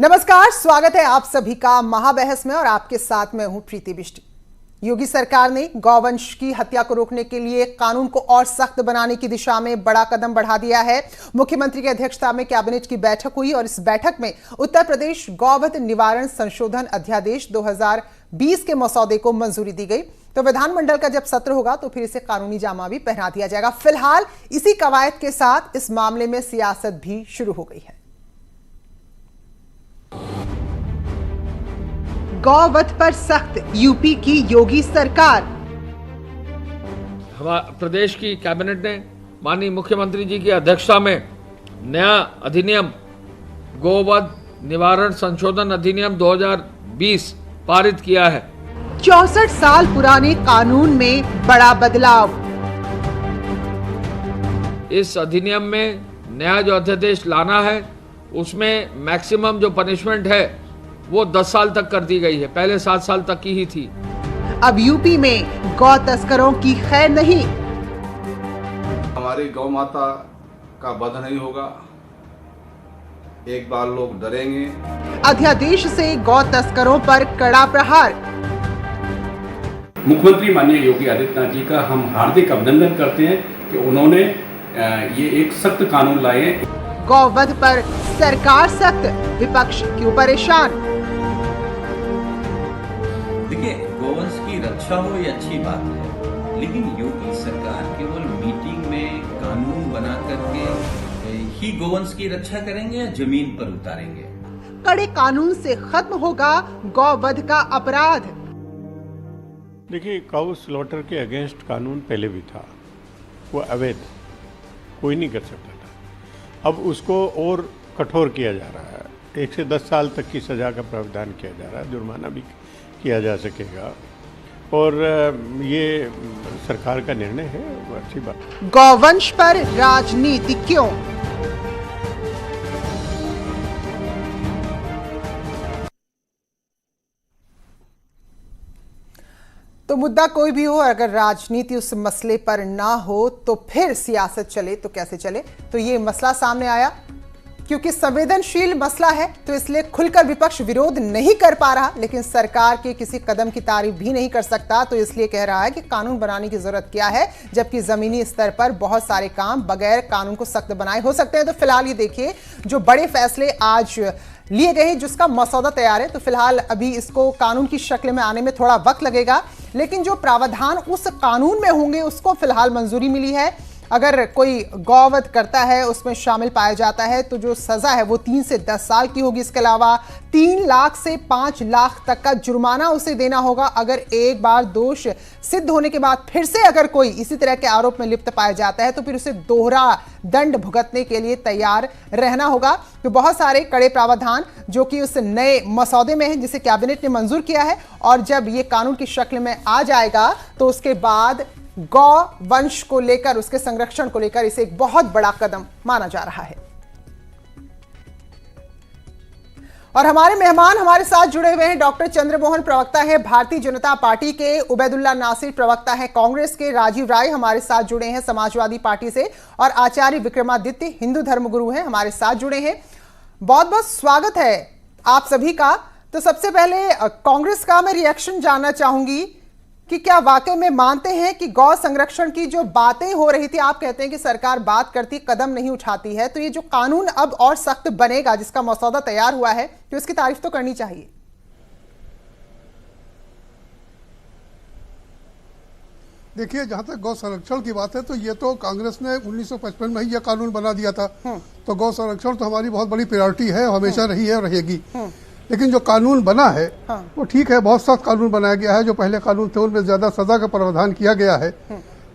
नमस्कार, स्वागत है आप सभी का महाबहस में और आपके साथ मैं हूं प्रीति बिष्ट। योगी सरकार ने गौवंश की हत्या को रोकने के लिए कानून को और सख्त बनाने की दिशा में बड़ा कदम बढ़ा दिया है। मुख्यमंत्री की अध्यक्षता में कैबिनेट की बैठक हुई और इस बैठक में उत्तर प्रदेश गौवध निवारण संशोधन अध्यादेश 2020 के मसौदे को मंजूरी दी गई। तो विधानमंडल का जब सत्र होगा तो फिर इसे कानूनी जामा भी पहना दिया जाएगा। फिलहाल इसी कवायद के साथ इस मामले में सियासत भी शुरू हो गई है। गौवध पर सख्त यूपी की योगी सरकार। हमारे प्रदेश की कैबिनेट ने माननीय मुख्यमंत्री जी की अध्यक्षता में नया अधिनियम गौवध निवारण संशोधन अधिनियम 2020 पारित किया है। 64 साल पुराने कानून में बड़ा बदलाव। इस अधिनियम में नया जो अध्यादेश लाना है उसमें मैक्सिमम जो पनिशमेंट है वो 10 साल तक कर दी गई है, पहले 7 साल तक की ही थी। अब यूपी में गौ तस्करों की खैर नहीं। हमारी गौ माता का वध नहीं होगा, एक बार लोग डरेंगे। अध्यादेश से गौ तस्करों पर कड़ा प्रहार। मुख्यमंत्री माननीय योगी आदित्यनाथ जी का हम हार्दिक अभिनंदन करते हैं कि उन्होंने ये एक सख्त कानून लाए हैं। गौवध पर सरकार सख्त, विपक्ष क्यों परेशान? देखिए, गौवंश की रक्षा हो ये अच्छी बात है, लेकिन योगी सरकार केवल मीटिंग में कानून बना करके ही गौवंश की रक्षा करेंगे या जमीन पर उतारेंगे? कड़े कानून से खत्म होगा गौवध का अपराध। देखिए, काऊ स्लॉटर के अगेंस्ट कानून पहले भी था, वो अवैध, कोई नहीं कर सकता था। अब उसको और कठोर किया जा रहा है, 1 से 10 साल तक की सजा का प्रावधान किया जा रहा है, जुर्माना भी किया जा सकेगा और ये सरकार का निर्णय है, अच्छी बात। गौवंश पर राजनीति क्यों? तो मुद्दा कोई भी हो, अगर राजनीति उस मसले पर ना हो तो फिर सियासत चले तो कैसे चले? तो ये मसला सामने आया क्योंकि संवेदनशील मसला है, तो इसलिए खुलकर विपक्ष विरोध नहीं कर पा रहा, लेकिन सरकार के किसी कदम की तारीफ भी नहीं कर सकता। तो इसलिए कह रहा है कि कानून बनाने की जरूरत क्या है, जबकि जमीनी स्तर पर बहुत सारे काम बगैर कानून को सख्त बनाए हो सकते हैं। तो फिलहाल ये देखिए, जो बड़े फैसले आज लिए गए जिसका मसौदा तैयार है, तो फिलहाल अभी इसको कानून की शक्ल में आने में थोड़ा वक्त लगेगा, लेकिन जो प्रावधान उस कानून में होंगे उसको फिलहाल मंजूरी मिली है। अगर कोई गौवध करता है उसमें शामिल पाया जाता है तो जो सजा है वो 3 से 10 साल की होगी। इसके अलावा 3 लाख से 5 लाख तक का जुर्माना उसे देना होगा। अगर एक बार दोष सिद्ध होने के बाद फिर से अगर कोई इसी तरह के आरोप में लिप्त पाया जाता है तो फिर उसे दोहरा दंड भुगतने के लिए तैयार रहना होगा। तो बहुत सारे कड़े प्रावधान जो कि उस नए मसौदे में है जिसे कैबिनेट ने मंजूर किया है, और जब ये कानून की शक्ल में आ जाएगा तो उसके बाद गौ वंश को लेकर, उसके संरक्षण को लेकर इसे एक बहुत बड़ा कदम माना जा रहा है। और हमारे मेहमान हमारे साथ जुड़े हुए हैं। डॉक्टर चंद्रमोहन प्रवक्ता है भारतीय जनता पार्टी के, उबैदुल्ला नासिर प्रवक्ता है कांग्रेस के, राजीव राय हमारे साथ जुड़े हैं समाजवादी पार्टी से, और आचार्य विक्रमादित्य हिंदू धर्मगुरु हैं हमारे साथ जुड़े हैं। बहुत बहुत स्वागत है आप सभी का। तो सबसे पहले कांग्रेस का मैं रिएक्शन जानना चाहूंगी कि क्या वाकई में मानते हैं कि गौ संरक्षण की जो बातें हो रही थी, आप कहते हैं कि सरकार बात करती कदम नहीं उठाती है, तो ये जो कानून अब और सख्त बनेगा जिसका मसौदा तैयार हुआ है, तो इसकी तारीफ तो करनी चाहिए। देखिए, जहां तक गौ संरक्षण की बात है तो ये तो कांग्रेस ने 1955 में ही यह कानून बना दिया था। तो गौ संरक्षण तो हमारी बहुत बड़ी प्रायोरिटी है, हमेशा रही है और रहेगी। लेकिन जो कानून बना है वो ठीक है, बहुत सख्त कानून बनाया गया है। जो पहले कानून थे उनमें ज्यादा सजा का प्रावधान किया गया है।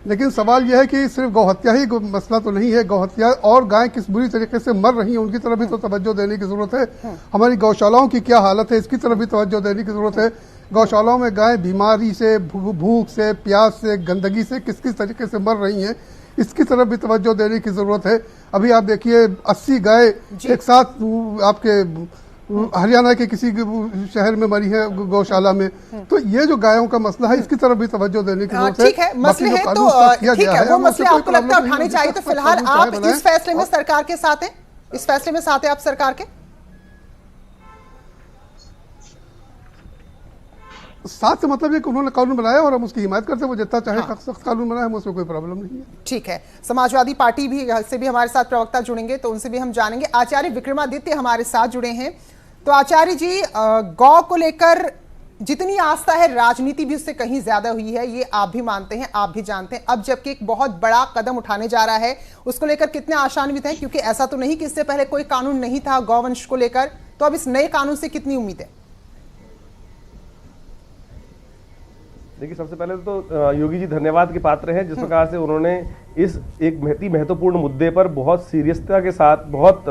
लेकिन सवाल यह है कि सिर्फ गौहत्या ही मसला तो नहीं है, गौहत्या और गाय किस बुरी तरीके से मर रही हैं उनकी तरफ भी तो तवज्जो देने की जरूरत है। हमारी गौशालाओं की क्या हालत है इसकी तरफ भी तवज्जो देने की जरूरत है। गौशालाओं में गाय बीमारी से, भूख से, प्यास से, गंदगी से किस किस तरीके से मर रही हैं, इसकी तरफ भी तवज्जो देने की जरूरत है। अभी आप देखिए 80 गाय एक साथ आपके हरियाणा के किसी शहर में मरी है गौशाला में। तो ये जो गायों का मसला है इसकी तरफ भी तवज्जो देने की जरूरत है। ठीक है, मसले हैं तो ठीक है, वो मसले आपको लगता है उठाने चाहिए। तो फिलहाल आप इस फैसले में सरकार के साथ हैं, इस फैसले में साथ हैं आप सरकार के? साथ से मतलब ये कि उन्होंने कानून बनाया और हम उसकी हिमायत करते हैं, वो जितना चाहे सख्त कानून बनाए, हमें उसमें कोई प्रॉब्लम नहीं है। ठीक है, समाजवादी पार्टी भी से भी हमारे साथ प्रवक्ता जुड़ेंगे तो उनसे भी हम जानेंगे। आचार्य विक्रमादित्य हमारे साथ जुड़े हैं। तो आचार्य जी, गौ को लेकर जितनी आस्था है राजनीति भी उससे कहीं ज्यादा हुई है, ये आप भी मानते हैं, आप भी जानते हैं। अब जबकि एक बहुत बड़ा कदम उठाने जा रहा है, उसको लेकर कितने आशान्वित हैं? क्योंकि ऐसा तो नहीं कि इससे पहले कोई कानून नहीं था गौवंश को लेकर, तो अब इस नए कानून से कितनी उम्मीद है? देखिए, सबसे पहले तो योगी जी धन्यवाद के पात्र हैं जिस प्रकार से उन्होंने इस एक महत्वपूर्ण मुद्दे पर बहुत सीरियसता के साथ बहुत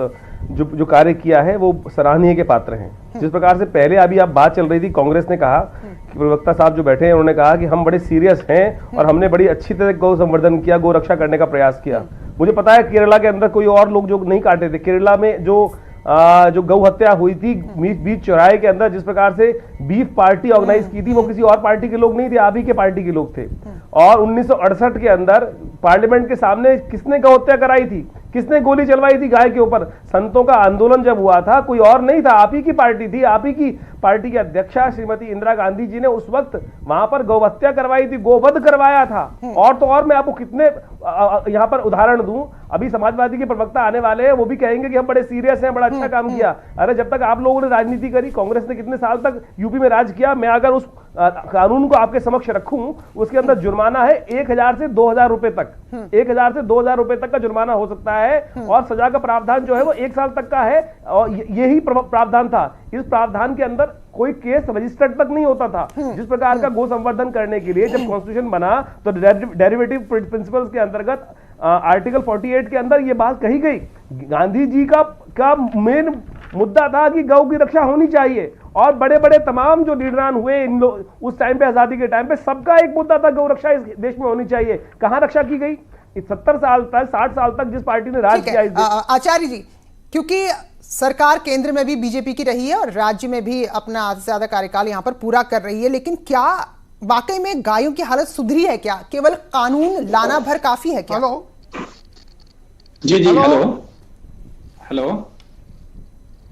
जो कार्य किया है वो सराहनीय के पात्र हैं। जिस प्रकार से पहले अभी आप बात चल रही थी, कांग्रेस ने कहा कि प्रवक्ता साहब जो बैठे हैं उन्होंने कहा कि हम बड़े सीरियस हैं और हमने बड़ी अच्छी तरह गौ संवर्धन किया, गौ रक्षा करने का प्रयास किया। मुझे पता है केरला के अंदर कोई और लोग जो नहीं काटे थे, केरला में जो गौ हत्या हुई थी बीच चौराहे के अंदर, जिस प्रकार से बीफ पार्टी ऑर्गेनाइज की थी, वो किसी और पार्टी के लोग नहीं थे, आप ही के पार्टी के लोग थे। और 1968 के अंदर पार्लियामेंट के सामने किसने गौ हत्या कराई थी, किसने गोली चलवाई थी गाय के ऊपर? संतों का आंदोलन जब हुआ था, कोई और नहीं था, आप ही की पार्टी थी। आप ही की पार्टी की अध्यक्षा श्रीमती इंदिरा गांधी जी ने उस वक्त वहां पर गौ हत्या करवाई थी, गोवध करवाया था। और तो और मैं आपको कितने यहां पर उदाहरण दूं, अभी समाजवादी के प्रवक्ता आने वाले हैं, वो भी कहेंगे कि हम बड़े सीरियस हैं, बड़ा अच्छा काम किया। अरे जब तक आप लोगों ने राजनीति करी, कांग्रेस ने कितने साल तक यूपी में राज किया, मैं अगर उस कानून को आपके समक्ष रखूं, उसके अंदर जुर्माना है 1000 से 2000 रुपए तक, 1000 से 2000 रुपए तक का जुर्माना हो सकता है, और सजा का प्रावधान जो है वो 1 साल तक का है। और यही प्रावधान था। इस प्रावधान के अंदर कोई केस रजिस्टर्ड तक नहीं होता था। जिस प्रकार का गो संवर्धन करने के लिए जब कॉन्स्टिट्यूशन बना तो डेरिवेटिव प्रिंसिपल्स के अंतर्गत आर्टिकल 48 के अंदर ये बात कही गई। गांधी जी का मेन मुद्दा था कि गौ की रक्षा होनी चाहिए, और बड़े बड़े तमाम जो लीडरान हुए इन लोग उस टाइम पे, आजादी के टाइम पे, सबका एक मुद्दा था गौ रक्षा इस देश में होनी चाहिए। कहां रक्षा की गई? 70 साल तक, 60 साल तक जिस पार्टी ने राज किया। आचार्य जी, क्योंकि सरकार केंद्र में भी बीजेपी की रही है और राज्य में भी अपना आधे से ज्यादा कार्यकाल यहां पर पूरा कर रही है, लेकिन क्या वाकई में गायों की हालत सुधरी है? क्या केवल कानून लाना भर काफी है क्या? हेलो जी, हेलो हेलो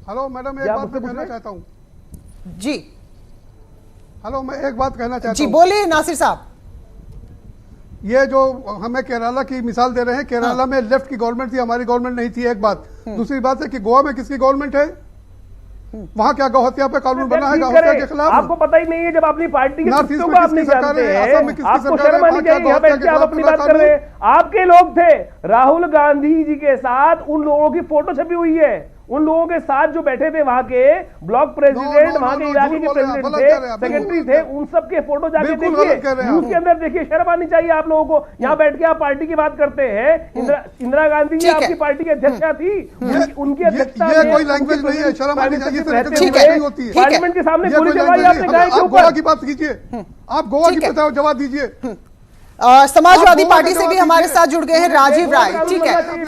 हेलो मैडम, एक बात मैं कहना चाहता हूँ जी। हेलो, मैं एक बात कहना चाहता हूँ। जी बोलिए नासिर साहब। ये जो हमें केरला की मिसाल दे रहे हैं, केरला में लेफ्ट की गवर्नमेंट थी, हमारी गवर्नमेंट नहीं थी, एक बात। दूसरी बात है कि गोवा में किसकी गवर्नमेंट है? वहां क्या गौ हत्या पे कानून बना है? गौ हत्या के खिलाफ आपको पता ही नहीं है। जब अपनी पार्टी के नॉर्थ ईस्ट को में आप नहीं किसकी सरकार जानते है, हैं, असम में किसकी आपको सरकार है, शर्म आनी चाहिए। यहाँ बैठ के आप अपनी बात कर रहे हैं। आपके लोग थे, राहुल गांधी जी के साथ उन लोगों की फोटो छपी हुई है, उन लोगों के साथ जो बैठे थे वहां के ब्लॉक प्रेसिडेंट, वहां के इलाके के प्रेसिडेंट थे, सेक्रेटरी थे, उन सब के फोटो जाके देखिए, न्यूज के अंदर देखिए। शर्म आनी चाहिए आप लोगों को। यहाँ बैठ के आप पार्टी की बात करते हैं। इंदिरा गांधी जी आपकी पार्टी की अध्यक्षा थी, उनकी अध्यक्षता ये कोई लैंग्वेज नहीं है, शर्म आनी चाहिए। पार्लियामेंट के सामने गोली चलवाई आपने गाय के आप ऊपर। गोवा की बात कीजिए, आप गोवा की जवाब दीजिए। समाजवादी पार्टी से भी हमारे साथ जुड़ गए हैं राजीव राय। ठीक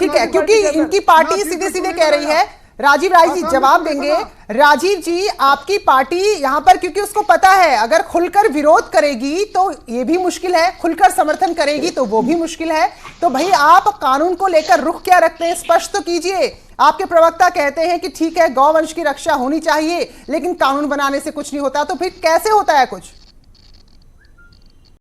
है, क्योंकि इनकी पार्टी सीधे सीधे कह रही है। राजीव राय जी जवाब देंगे। राजीव जी, आपकी पार्टी यहां पर, क्योंकि उसको पता है अगर खुलकर विरोध करेगी तो ये भी मुश्किल है, खुलकर समर्थन करेगी तो वो भी मुश्किल है। तो भाई आप कानून को लेकर रुख क्या रखते हैं, स्पष्ट तो कीजिए। आपके प्रवक्ता कहते हैं कि ठीक है गौवंश की रक्षा होनी चाहिए, लेकिन कानून बनाने से कुछ नहीं होता, तो फिर कैसे होता है कुछ?